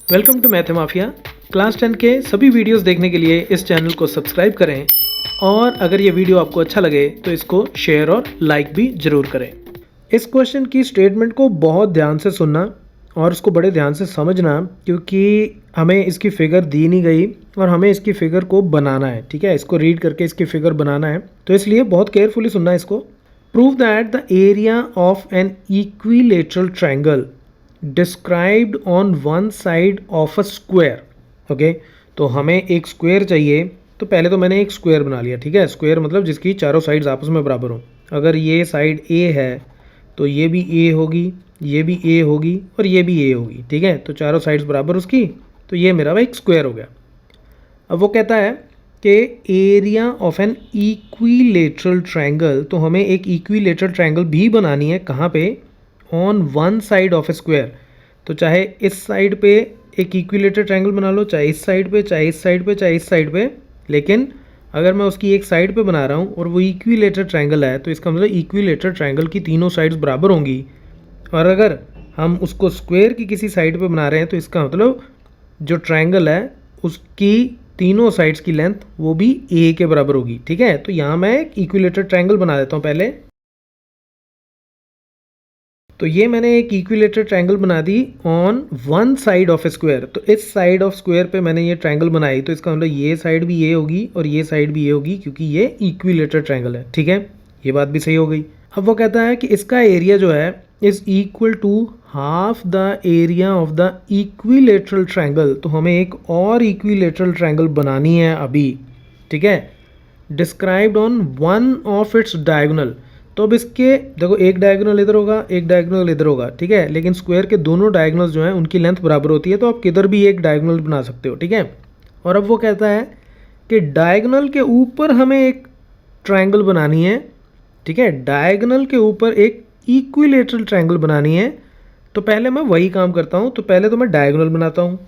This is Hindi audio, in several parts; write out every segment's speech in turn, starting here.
Welcome to math mafia. Class 10 के सभी वीडियोस देखने के लिए इस चैनल को सब्सक्राइब करें और अगर ये वीडियो आपको अच्छा लगे तो इसको शेयर और लाइक भी ज़रूर करें। इस क्वेश्चन की स्टेटमेंट को बहुत ध्यान से सुनना और उसको बड़े ध्यान से समझना, क्योंकि हमें इसकी फ़िगर दी नहीं गई और हमें इसकी फ़िगर को बनाना है। ठीक है, इसको रीड करके इसकी फ़िगर बनाना है, तो इसलिए बहुत केयरफुली सुनना इसको। Prove that the area of an equilateral triangle described on one side of a square. Okay, तो हमें एक स्क्वायर चाहिए, तो पहले तो मैंने एक स्क्वायर बना लिया। ठीक है, स्क्वायर मतलब जिसकी चारों साइड्स आपस में बराबर हों। अगर ये साइड ए है तो ये भी ए होगी, ये भी ए होगी और ये भी ए होगी। ठीक है, तो चारों साइड्स बराबर उसकी, तो ये मेरा एक स्क्वायर हो गया। अब वो कहता है कि area of an equilateral triangle, तो हमें एक इक्विलेटरल ट्रायंगल भी बनानी है। कहाँ पे? On one side of a square. तो चाहे इस साइड पे एक इक्विलेटरल ट्रायंगल बना लो, चाहे इस साइड पे, चाहे इस साइड पे, चाहे इस साइड पे, लेकिन अगर मैं उसकी एक साइड पे बना रहा हूँ और वो इक्विलेटरल ट्रायंगल है, तो इसका मतलब इक्विलेटरल ट्रायंगल की तीनों साइड्स बराबर होंगी। और अगर हम उसको स्क्वायर की किसी साइड पे बना रहे हैं, तो इसका मतलब जो ट्रायंगल है उसकी तीनों साइड्स की लेंथ वो भी ए के बराबर होगी। ठीक है, तो यहाँ मैं एक इक्विलेटरल ट्रायंगल बना देता हूँ पहले। तो ये मैंने एक इक्विलेटरल ट्रायंगल बना दी on one side of a square. तो इस साइड ऑफ स्क्वायर पे मैंने ये ट्रायंगल बनाई, तो इसका मतलब ये साइड भी ये होगी और ये साइड भी ये होगी, क्योंकि ये इक्विलेटरल ट्रायंगल है। ठीक है, ये बात भी सही हो गई। अब वो कहता है कि इसका एरिया जो है is equal to half the area of the equilateral triangle. तो हमें एक और इक्विलेटरल ट्रायंगल बनानी है अभी। ठीक है, described on one of its diagonal. तो अब इसके देखो, एक डायगोनल इधर होगा, एक डायगोनल इधर होगा। ठीक है, लेकिन स्क्वायर के दोनों डायगोनल्स जो हैं उनकी लेंथ बराबर होती है, तो आप किधर भी एक डायगोनल बना सकते हो। ठीक है, और अब वो कहता है कि डायगोनल के ऊपर हमें एक ट्रायंगल बनानी है। ठीक है, डायगोनल के ऊपर एक इक्विलेटरल ट्रायंगल बनानी है। तो पहले मैं वही काम करता हूँ, तो पहले तो मैं डायगोनल बनाता हूँ।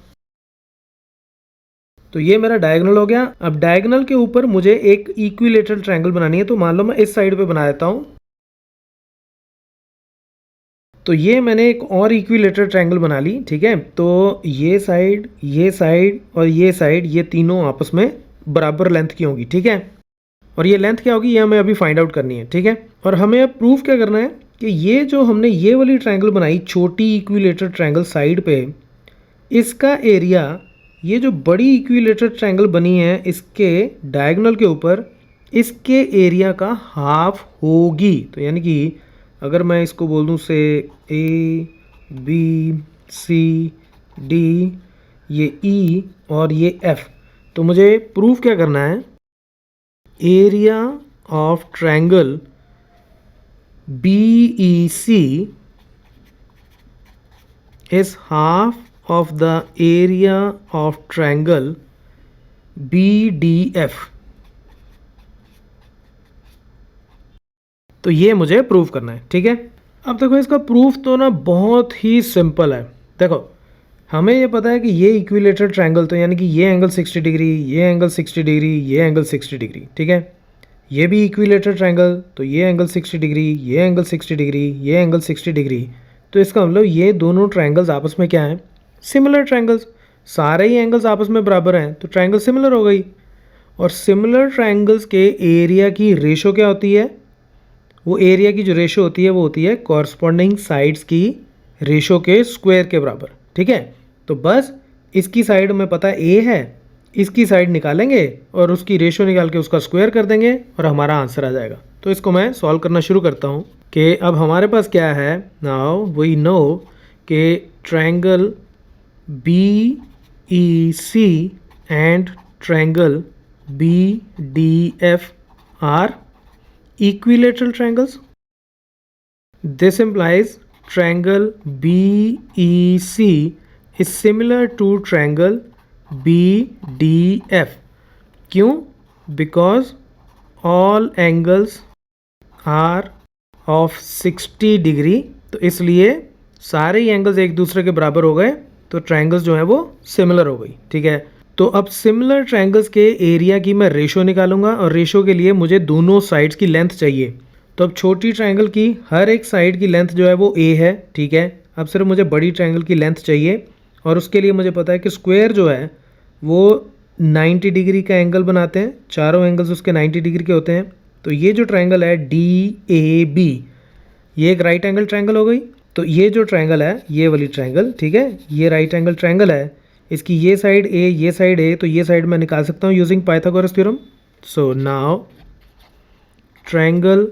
तो ये मेरा डायगोनल हो गया। अब डायगोनल के ऊपर मुझे एक इक्विलेटरल ट्रायंगल बनानी है, तो मान लो मैं इस साइड पे बना देता हूँ। तो ये मैंने एक और इक्विलेटरल ट्रायंगल बना ली। ठीक है, तो ये साइड और ये साइड, ये तीनों आपस में बराबर लेंथ की होंगी। ठीक है, और ये लेंथ क्या होगी ये हमें अभी फाइंड आउट करनी है। ठीक है, और हमें अब प्रूफ क्या करना है कि ये जो हमने ये वाली ट्रायंगल बनाई, छोटी इक्विलेटरल ट्रायंगल साइड पे, इसका एरिया, ये जो बड़ी इक्विलेटरल ट्रायंगल बनी है इसके डायगोनल के ऊपर, इसके एरिया का हाफ होगी। तो यानी कि अगर मैं इसको बोल दूँ से ए बी सी डी, ये ई और ये एफ, तो मुझे प्रूफ क्या करना है? Area of triangle B E C is half of the area of triangle B D F. तो ये मुझे प्रूफ करना है। ठीक है, अब देखो इसका प्रूफ तो ना बहुत ही सिंपल है। देखो, हमें ये पता है कि ये इक्विलेटरल ट्रायंगल, तो यानी कि ये एंगल 60 डिग्री, ये एंगल 60 डिग्री, ये एंगल 60 डिग्री। ठीक है, ये भी इक्विलेटरल ट्रायंगल, तो ये एंगल 60 डिग्री, ये एंगल 60 डिग्री, ये एंगल 60 डिग्री। तो इसका मतलब ये दोनों ट्रायंगल्स आपस में क्या हैं? Similar triangles. सारे ही एंगल्स आपस में बराबर हैं, तो ट्रायंगल सिमिलर हो गई। और सिमिलर ट्रायंगल्स के एरिया की रेशो क्या होती है? वो एरिया की जो रेशो होती है वो होती है कॉरस्पॉन्डिंग साइड्स की रेशो के स्क्वायर के बराबर। ठीक है, तो बस इसकी साइड में पता ए है, इसकी साइड निकालेंगे और उसकी रेशो निकाल के उसका स्क्वायर कर देंगे और हमारा आंसर आ जाएगा। तो इसको मैं सॉल्व करना शुरू करता हूँ कि अब हमारे पास क्या है। नाउ वी नो कि triangle B E C and triangle B D F are equilateral triangles. This implies triangle BEC is similar to triangle BDF. क्यों? Because all angles are of 60 degree, तो इसलिए सारे ही एंगल्स एक दूसरे के बराबर हो गए, तो ट्रायंगल्स जो है वो सिमिलर हो गई। ठीक है, तो अब सिमिलर ट्रायंगल्स के एरिया की मैं रेशो निकालूंगा और रेशो के लिए मुझे दोनों साइड्स की लेंथ चाहिए। तो अब छोटी ट्रायंगल की हर एक साइड की लेंथ जो है वो ए है। ठीक है, अब सिर्फ मुझे बड़ी ट्रायंगल की लेंथ चाहिए और उसके लिए मुझे पता है कि स्क्वायर जो है वो 90 डिग्री का एंगल बनाते हैं, चारों एंगल्स उसके 90 डिग्री के होते हैं। तो ये जो ट्रायंगल है DAB, ये एक राइट एंगल ट्रायंगल हो गई। तो ये जो ट्रायंगल है, ये वाली ट्रायंगल, ठीक है, ये राइट एंगल ट्रायंगल है, इसकी ये साइड A, ये साइड A, तो ये साइड मैं निकाल सकता हूँ using Pythagoras theorem. So now triangle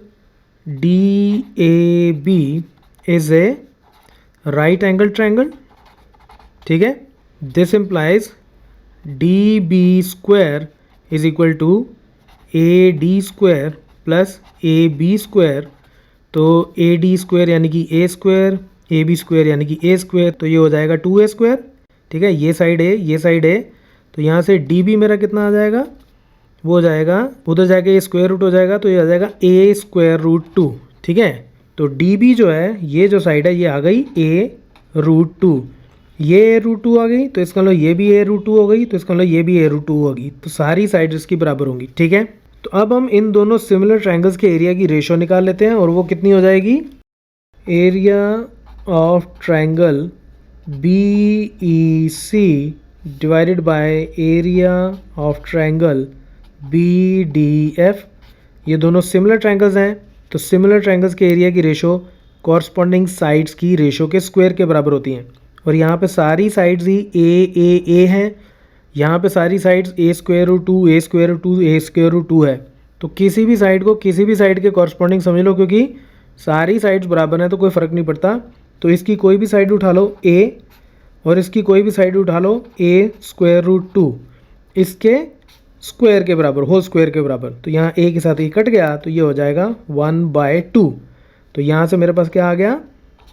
DAB is a right angle triangle, ठीक है। This implies DB square is equal to AD square plus AB square. तो AD स्क्वायर यानी कि A स्क्वायर, AB स्क्वायर यानी कि A स्क्वायर, तो ये हो जाएगा 2A स्क्वायर, ठीक है। ये साइड A, ये साइड A, तो यहाँ से DB मेरा कितना आ जाएगा, वो हो जाएगा, उधर जाके ये स्क्वायर रूट हो जाएगा, तो ये आ जाएगा A स्क्वायर रूट 2, ठीक है। तो DB जो है, ये जो साइड है ये आ गई A रूट 2, ये A रूट 2 आ गई, तो इसका मतलब ये भी A रूट 2 हो गई, तो इसका मतलब ये भी A रूट 2 होगी। तो सारी साइड इसकी बराबर होंगी, ठीक है। तो अब हम इन दोनों सिमिलर ट्रायंगल्स के एरिया की रेशो निकाल लेते हैं, और वो कितनी हो जाएगी, area of triangle BEC divided by area of triangle BDF। ये दोनों सिमिलर ट्रायंगल्स हैं, तो सिमिलर ट्रायंगल्स के एरिया की रेशो कॉरस्पॉन्डिंग साइड्स की रेशो के स्क्वायर के बराबर होती हैं। और यहाँ पे सारी साइड्स ही A हैं, यहाँ पे सारी sides A square root 2, A square root 2, A square root 2 है। तो किसी भी साइड को किसी भी साइड के कॉरस्पॉन्डिंग समझ लो, क्योंकि सारी साइड्स बराबर हैं तो कोई फ़र्क नहीं पड़ता। तो इसकी कोई भी साइड उठा लो A, और इसकी कोई भी साइड उठा लो A स्क्वायर रूट 2, इसके स्क्वायर के बराबर, होल स्क्वायर के बराबर। तो यहाँ A के साथ ये कट गया, तो ये हो जाएगा 1/2। तो यहाँ से मेरे पास क्या आ गया,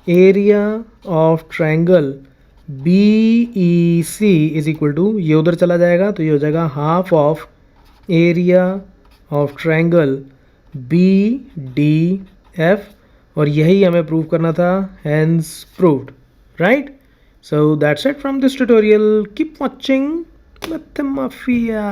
area of triangle BEC is equal to, ये उधर चला जाएगा तो ये हो जाएगा half of area of triangle BDF। और यही हमें प्रूव करना था, hence proved, right. So that's it from this tutorial, keep watching मैथमाफिया।